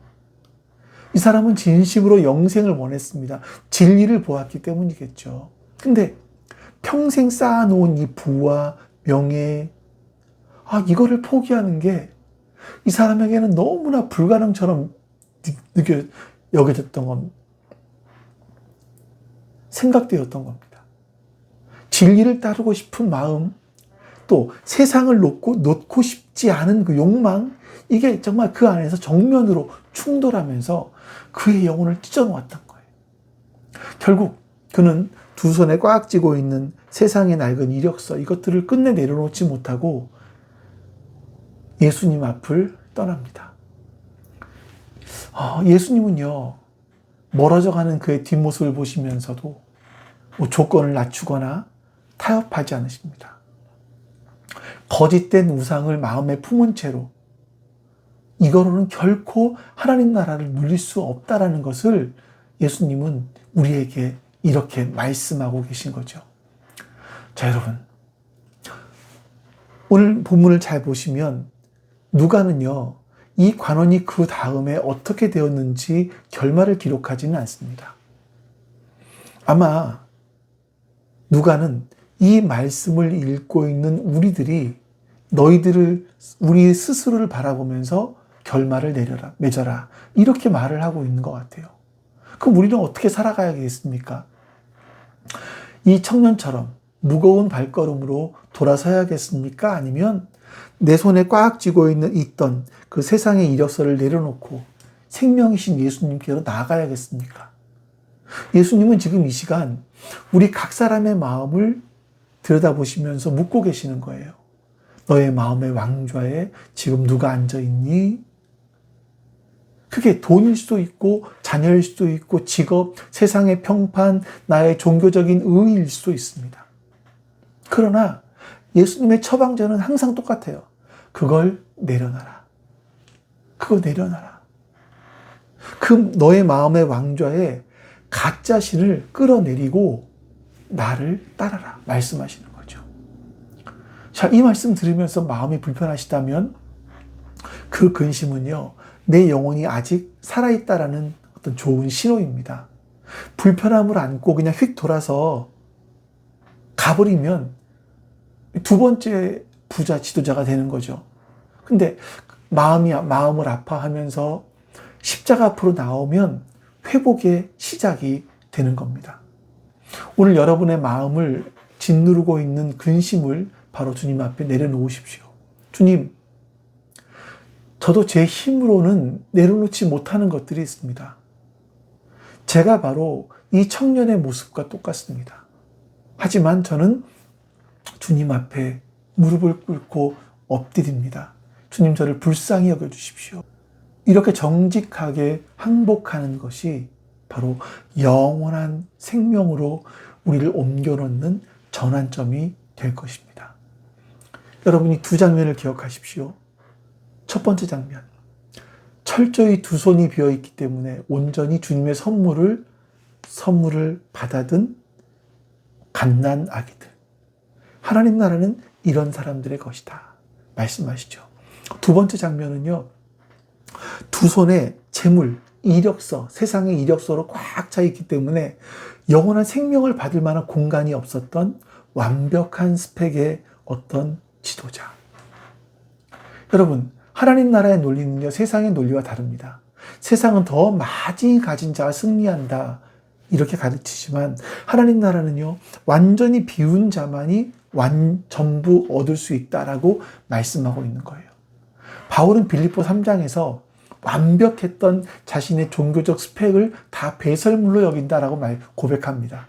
이 사람은 진심으로 영생을 원했습니다. 진리를 보았기 때문이겠죠. 근데 평생 쌓아놓은 이 부와 명예, 이거를 포기하는 게 이 사람에게는 너무나 불가능처럼 여겨졌던 겁니다. 생각되었던 겁니다. 진리를 따르고 싶은 마음, 또 세상을 놓고 싶지 않은 그 욕망, 이게 정말 그 안에서 정면으로 충돌하면서 그의 영혼을 찢어놓았던 거예요. 결국 그는 두 손에 꽉 쥐고 있는 세상의 낡은 이력서, 이것들을 끝내 내려놓지 못하고 예수님 앞을 떠납니다. 예수님은요, 멀어져가는 그의 뒷모습을 보시면서도 조건을 낮추거나 타협하지 않으십니다. 거짓된 우상을 마음에 품은 채로 이거로는 결코 하나님 나라를 누릴 수 없다라는 것을 예수님은 우리에게 이렇게 말씀하고 계신 거죠. 자, 여러분, 오늘 본문을 잘 보시면 누가는요, 이 관원이 그 다음에 어떻게 되었는지 결말을 기록하지는 않습니다. 아마 누가는 이 말씀을 읽고 있는 우리들이 우리 스스로를 바라보면서 결말을 맺어라, 이렇게 말을 하고 있는 것 같아요. 그럼 우리는 어떻게 살아가야겠습니까? 이 청년처럼 무거운 발걸음으로 돌아서야겠습니까? 아니면 내 손에 꽉 쥐고 있던 그 세상의 이력서를 내려놓고 생명이신 예수님께로 나아가야겠습니까? 예수님은 지금 이 시간 우리 각 사람의 마음을 들여다보시면서 묻고 계시는 거예요. 너의 마음의 왕좌에 지금 누가 앉아있니? 그게 돈일 수도 있고 자녀일 수도 있고 직업, 세상의 평판, 나의 종교적인 의의일 수도 있습니다. 그러나 예수님의 처방전은 항상 똑같아요. 그걸 내려놔라. 그거 내려놔라. 그 너의 마음의 왕좌에 가짜 신을 끌어내리고 나를 따라라 말씀하시는 거죠. 자, 이 말씀 들으면서 마음이 불편하시다면 그 근심은요, 내 영혼이 아직 살아있다라는 어떤 좋은 신호입니다. 불편함을 안고 그냥 휙 돌아서 가버리면 두 번째 부자 지도자가 되는 거죠. 근데 마음을 아파하면서 십자가 앞으로 나오면 회복의 시작이 되는 겁니다. 오늘 여러분의 마음을 짓누르고 있는 근심을 바로 주님 앞에 내려놓으십시오. 주님, 저도 제 힘으로는 내려놓지 못하는 것들이 있습니다. 제가 바로 이 청년의 모습과 똑같습니다. 하지만 저는 주님 앞에 무릎을 꿇고 엎드립니다. 주님, 저를 불쌍히 여겨주십시오. 이렇게 정직하게 항복하는 것이 바로 영원한 생명으로 우리를 옮겨놓는 전환점이 될 것입니다. 여러분이 두 장면을 기억하십시오. 첫 번째 장면. 철저히 두 손이 비어있기 때문에 온전히 주님의 선물을 받아든 갓난 아기들. 하나님 나라는 이런 사람들의 것이다 말씀하시죠. 두 번째 장면은요, 두 손에 재물, 이력서, 세상의 이력서로 꽉 차 있기 때문에 영원한 생명을 받을 만한 공간이 없었던 완벽한 스펙의 어떤 지도자. 여러분, 하나님 나라의 논리는요, 세상의 논리와 다릅니다. 세상은 더 많이 가진 자가 승리한다, 이렇게 가르치지만 하나님 나라는요, 완전히 비운 자만이 전부 얻을 수 있다라고 말씀하고 있는 거예요. 바울은 빌립보 3장에서 완벽했던 자신의 종교적 스펙을 다 배설물로 여긴다라고 고백합니다.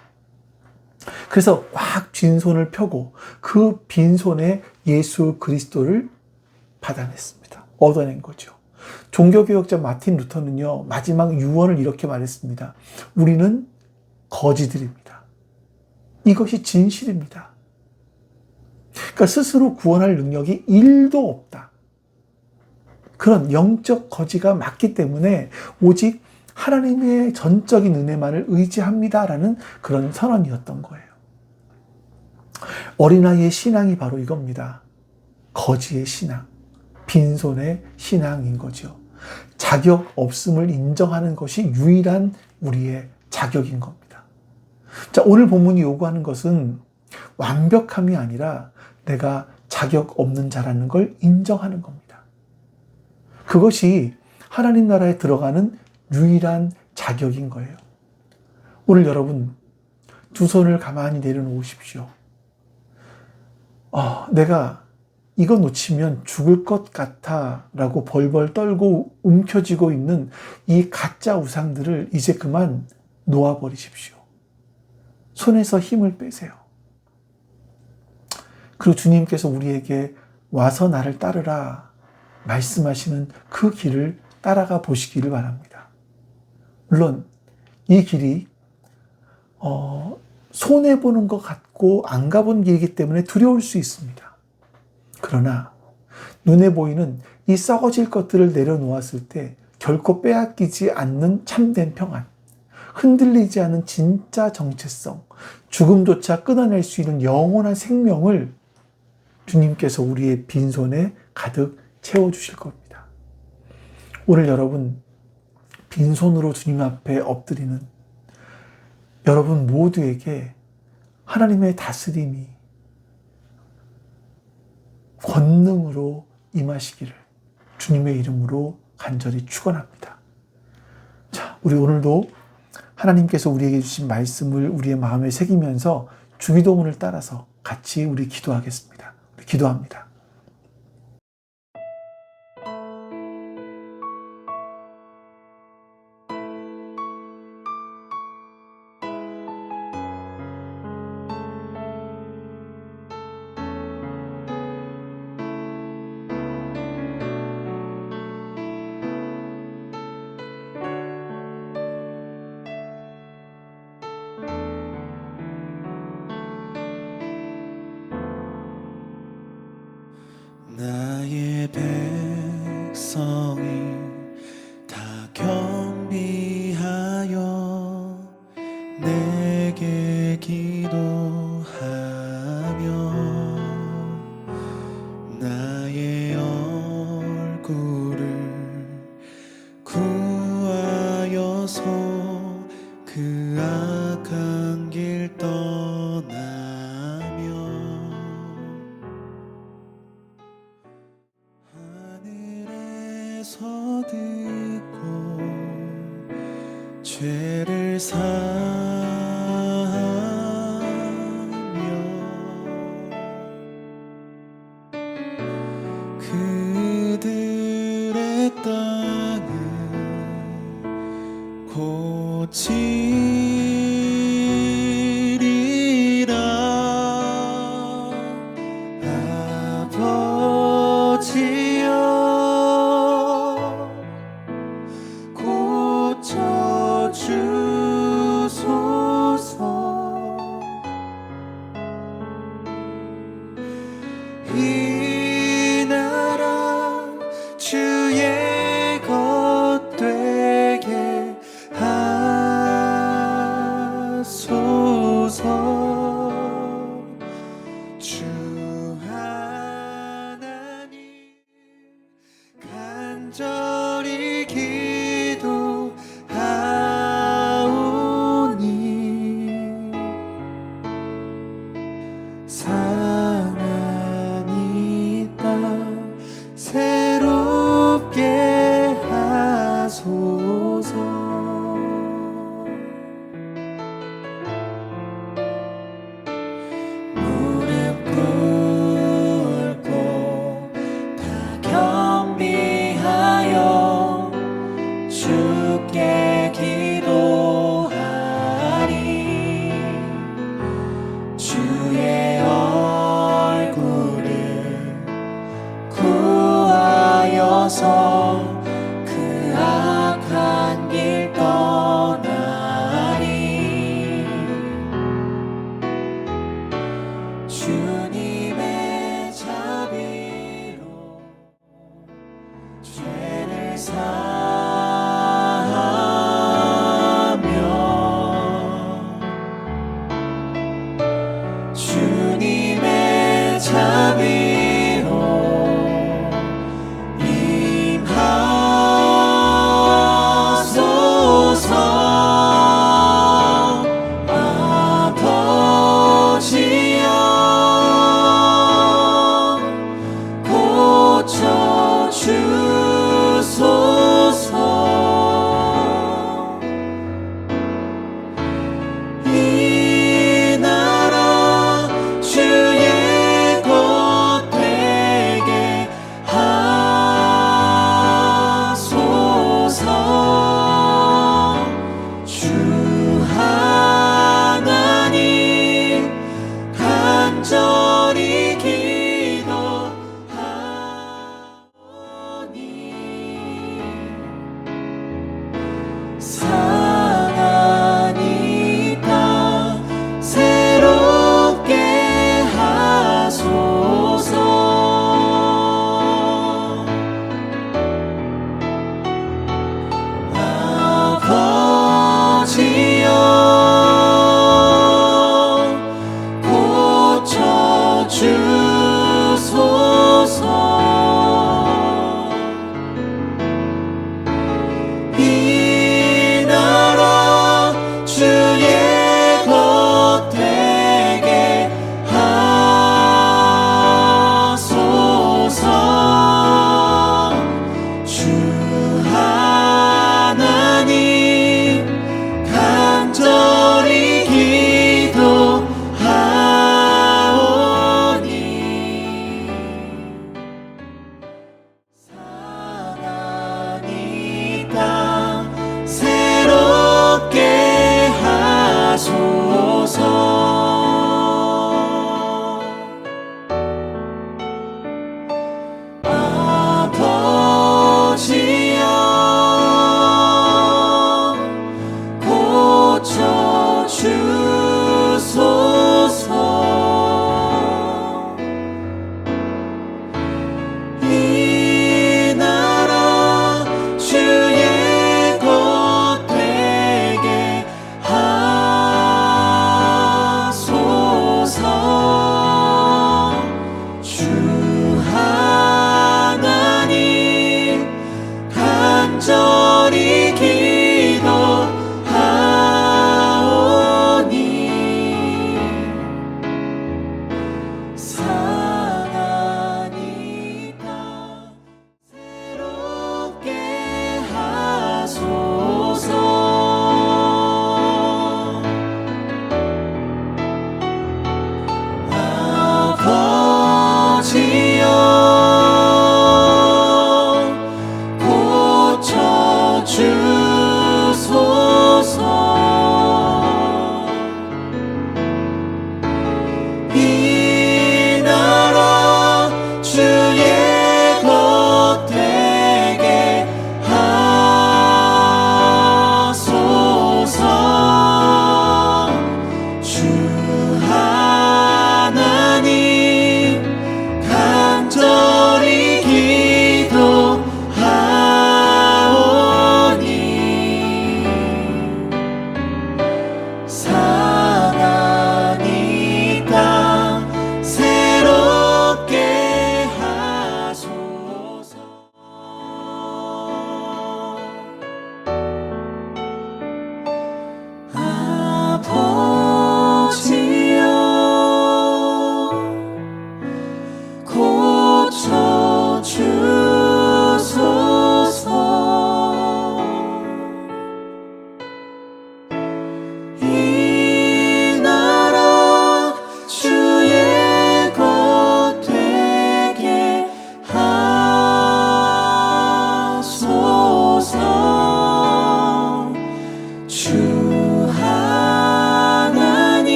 그래서 꽉 빈손을 펴고 그 빈손에 예수 그리스도를 받아냈습니다. 얻어낸 거죠. 종교개혁자 마틴 루터는요, 마지막 유언을 이렇게 말했습니다. 우리는 거지들입니다. 이것이 진실입니다. 그러니까 스스로 구원할 능력이 1도 없다. 그런 영적 거지가 맞기 때문에 오직 하나님의 전적인 은혜만을 의지합니다라는 그런 선언이었던 거예요. 어린아이의 신앙이 바로 이겁니다. 거지의 신앙, 빈손의 신앙인 거죠. 자격 없음을 인정하는 것이 유일한 우리의 자격인 겁니다. 자, 오늘 본문이 요구하는 것은 완벽함이 아니라 내가 자격 없는 자라는 걸 인정하는 겁니다. 그것이 하나님 나라에 들어가는 유일한 자격인 거예요. 오늘 여러분, 두 손을 가만히 내려놓으십시오. 내가 이거 놓치면 죽을 것 같아 라고 벌벌 떨고 움켜쥐고 있는 이 가짜 우상들을 이제 그만 놓아버리십시오. 손에서 힘을 빼세요. 그리고 주님께서 우리에게 와서 나를 따르라 말씀하시는 그 길을 따라가 보시기를 바랍니다. 물론 이 길이 손해보는 것 같고 안 가본 길이기 때문에 두려울 수 있습니다. 그러나 눈에 보이는 이 썩어질 것들을 내려놓았을 때 결코 빼앗기지 않는 참된 평안, 흔들리지 않은 진짜 정체성, 죽음조차 끊어낼 수 있는 영원한 생명을 주님께서 우리의 빈손에 가득 채워주실 겁니다. 오늘 여러분, 빈손으로 주님 앞에 엎드리는 여러분 모두에게 하나님의 다스림이 권능으로 임하시기를 주님의 이름으로 간절히 축원합니다. 자, 우리 오늘도 하나님께서 우리에게 주신 말씀을 우리의 마음에 새기면서 주기도문을 따라서 같이 우리 기도하겠습니다. 우리 기도합니다. 나의 백성이 다 경비하여 내게 기도하며 나의 얼굴을 구하여서 그 악한 길 떠나며 상한 이 땅 새롭게 하소서. 무릎 꿇고 다 겸비하여 주께 기도하리. 주의 얼굴을 구하여서 그 악한 길 떠나리. 주님의 자비로 죄를 사하며 주님의 자비로 임하소서.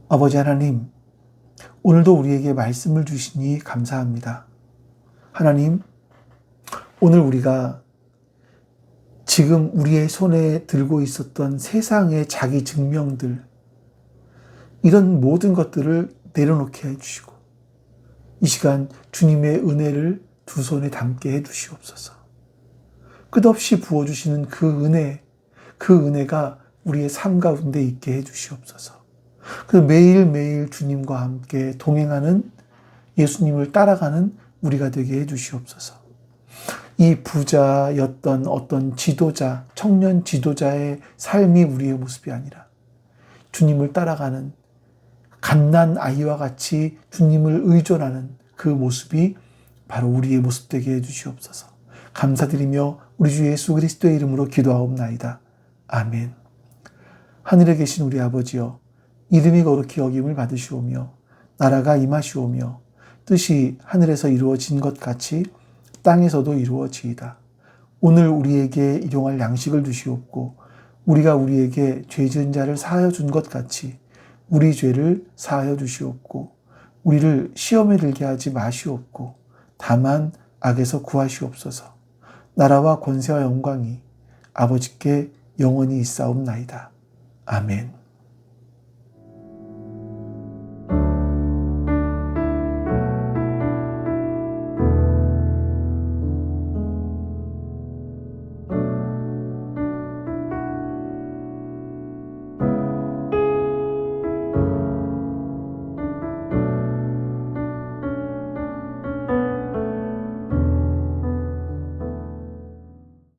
아버지 하나님, 오늘도 우리에게 말씀을 주시니 감사합니다. 하나님, 오늘 우리가 지금 우리의 손에 들고 있었던 세상의 자기 증명들, 이런 모든 것들을 내려놓게 해주시고 이 시간 주님의 은혜를 두 손에 담게 해주시옵소서. 끝없이 부어주시는 그 은혜가 우리의 삶 가운데 있게 해주시옵소서. 그래서 매일매일 주님과 함께 동행하는, 예수님을 따라가는 우리가 되게 해주시옵소서. 이 부자였던 어떤 지도자, 청년 지도자의 삶이 우리의 모습이 아니라 주님을 따라가는 갓난 아이와 같이 주님을 의존하는 그 모습이 바로 우리의 모습 되게 해주시옵소서. 감사드리며 우리 주 예수 그리스도의 이름으로 기도하옵나이다. 아멘. 하늘에 계신 우리 아버지여, 이름이 거룩히 여김을 받으시오며 나라가 임하시오며 뜻이 하늘에서 이루어진 것 같이 땅에서도 이루어지이다. 오늘 우리에게 일용할 양식을 주시옵고 우리가 우리에게 죄 지은 자를 사하여 준 것 같이 우리 죄를 사하여 주시옵고 우리를 시험에 들게 하지 마시옵고 다만 악에서 구하시옵소서. 나라와 권세와 영광이 아버지께 영원히 있사옵나이다. 아멘.